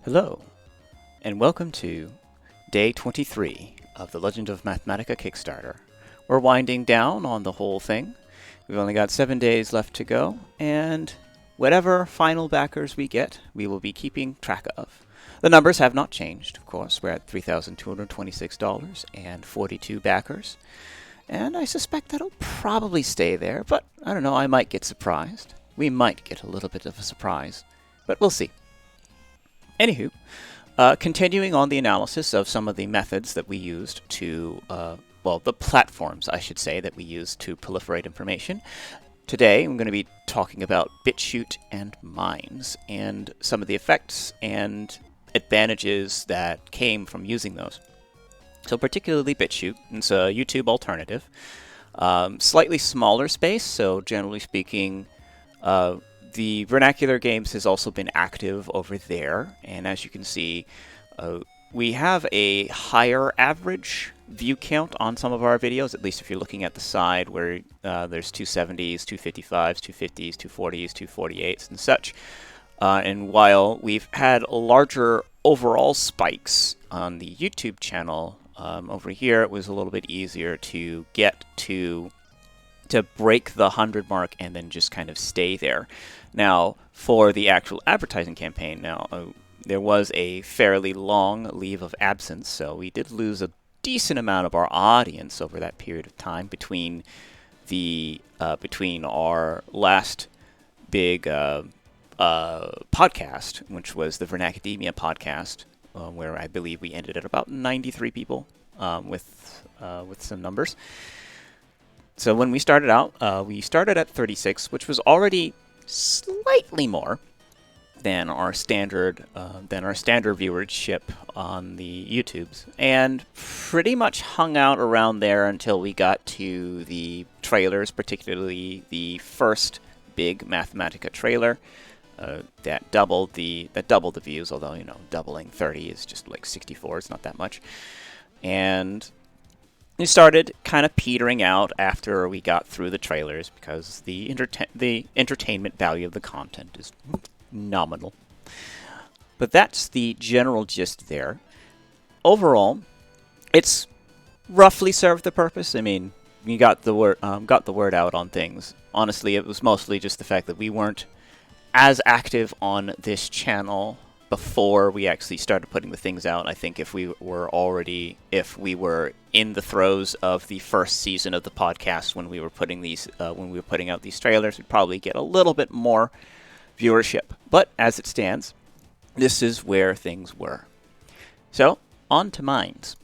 Hello, and welcome to Day 23 of the Legend of Mathmatica Kickstarter. We're winding down on the whole thing. We've only got 7 days left to go, and whatever final backers we get, we will be keeping track of. The numbers have not changed, of course. We're at $3,226 and 42 backers, and I suspect that'll probably stay there, but I don't know, I might get surprised. We might get a little bit of a surprise, but we'll see. Anywho, continuing on the analysis of some of the methods that we used to, the platforms, I should say, that we used to proliferate information. Today, I'm going to be talking about Bitchute and Minds and some of the effects and advantages that came from using those. So particularly Bitchute, it's a YouTube alternative. Slightly smaller space, so generally speaking, the vernacular games has also been active over there, and as you can see, we have a higher average view count on some of our videos, at least if you're looking at the side where there's 270s, 255s, 250s, 240s, 248s, and such. And while we've had larger overall spikes on the YouTube channel, over here it was a little bit easier to get to break the 100 mark and then just kind of stay there. Now, for the actual advertising campaign, there was a fairly long leave of absence, so we did lose a decent amount of our audience over that period of time between our last big podcast, which was the Vernacademia podcast, where I believe we ended at about 93 people with some numbers. So when we started out at 36, which was already slightly more than our standard viewership on the YouTubes, and pretty much hung out around there until we got to the trailers, particularly the first big Mathmatica trailer that doubled the views. Although doubling 30 is just like 64; it's not that much, and we started kind of petering out after we got through the trailers because the entertainment value of the content is nominal. But that's the general gist there. Overall, it's roughly served the purpose. I mean, you got the word out on things. Honestly, it was mostly just the fact that we weren't as active on this channel before we actually started putting the things out. I think if we were in the throes of the first season of the podcast when we were putting out these trailers, we'd probably get a little bit more viewership. But as it stands, this is where things were. So on to Minds.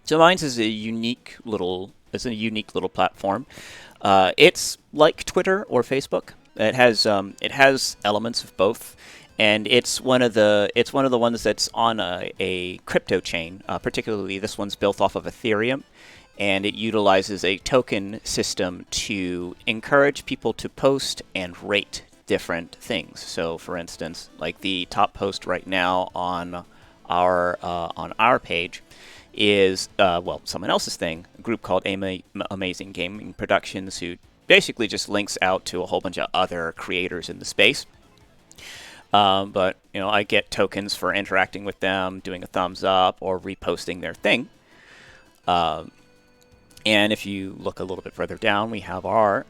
So Minds is a unique little platform. It's like Twitter or Facebook. It has elements of both. And it's one of the ones that's on a crypto chain. Particularly, this one's built off of Ethereum, and it utilizes a token system to encourage people to post and rate different things. So, for instance, like the top post right now on our page is someone else's thing, a group called Amazing Gaming Productions, who basically just links out to a whole bunch of other creators in the space. But I get tokens for interacting with them, doing a thumbs up, or reposting their thing. And if you look a little bit further down, we have our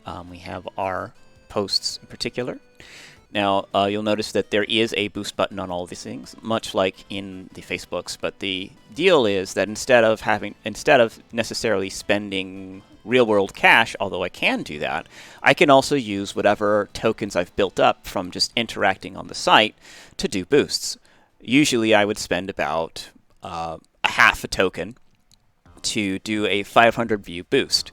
posts in particular. Now you'll notice that there is a boost button on all of these things, much like in the Facebooks. But the deal is that instead of necessarily spending real-world cash, although I can do that, I can also use whatever tokens I've built up from just interacting on the site to do boosts. Usually I would spend about a half a token to do a 500 view boost.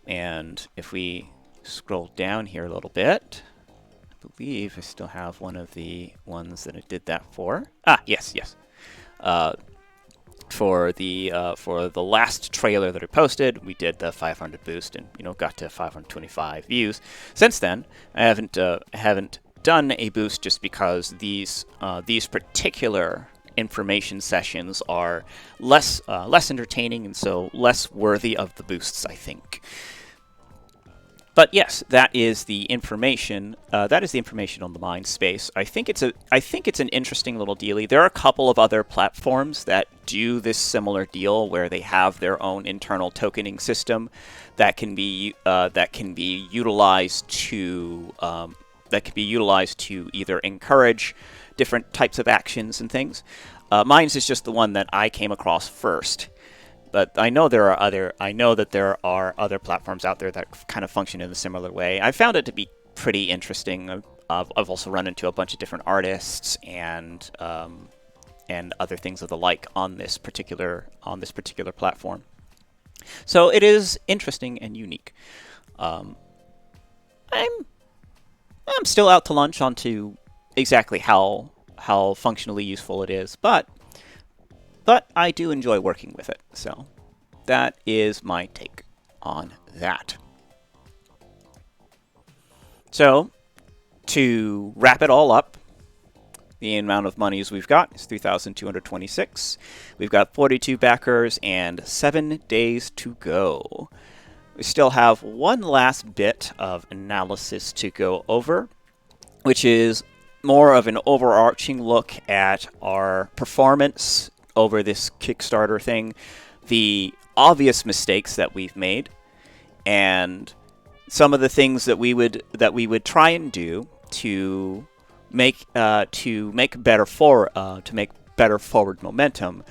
And if we scroll down here a little bit, I believe I still have one of the ones that I did that for. Yes. for the last trailer that I posted. We did the 500 boost and got to 525 views. Since then, I haven't done a boost just because these particular information sessions are less entertaining and so less worthy of the boosts, I think. But yes, that is the information. That is the information on the Mind space. I think it's an interesting little dealie. There are a couple of other platforms that do this similar deal where they have their own internal tokening system that can be utilized to either encourage different types of actions and things. Minds is just the one that I came across first. But I know that there are other platforms out there that kind of function in a similar way. I found it to be pretty interesting. I've also run into a bunch of different artists and other things of the like on this particular platform. So it is interesting and unique. I'm still out to lunch onto exactly how functionally useful it is, but I do enjoy working with it. So that is my take on that. So to wrap it all up, the amount of monies we've got is 3,226. We've got 42 backers and 7 days to go. We still have one last bit of analysis to go over, which is more of an overarching look at our performance over this Kickstarter thing, the obvious mistakes that we've made, and some of the things that we would try and do to make better forward momentum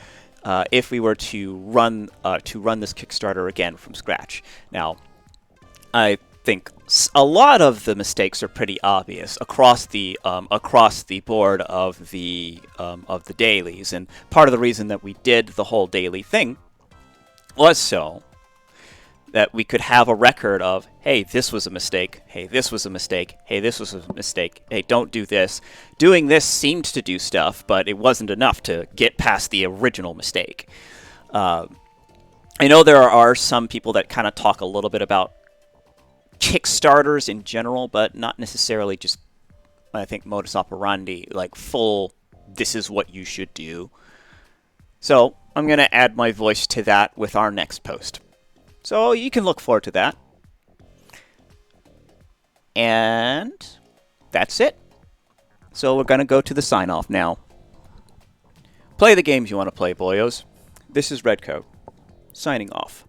if we were to run this Kickstarter again from scratch. Now, I think a lot of the mistakes are pretty obvious across the board of the dailies, and part of the reason that we did the whole daily thing was so that we could have a record of, hey, this was a mistake, hey, this was a mistake, hey, this was a mistake, hey, don't do this. Doing this seemed to do stuff, but it wasn't enough to get past the original mistake. I know there are some people that kind of talk a little bit about Kickstarters in general, but not necessarily just, I think, modus operandi, like full, this is what you should do. So I'm going to add my voice to that with our next post. So you can look forward to that. And that's it. So we're going to go to the sign-off now. Play the games you want to play, boyos. This is Redcoat, signing off.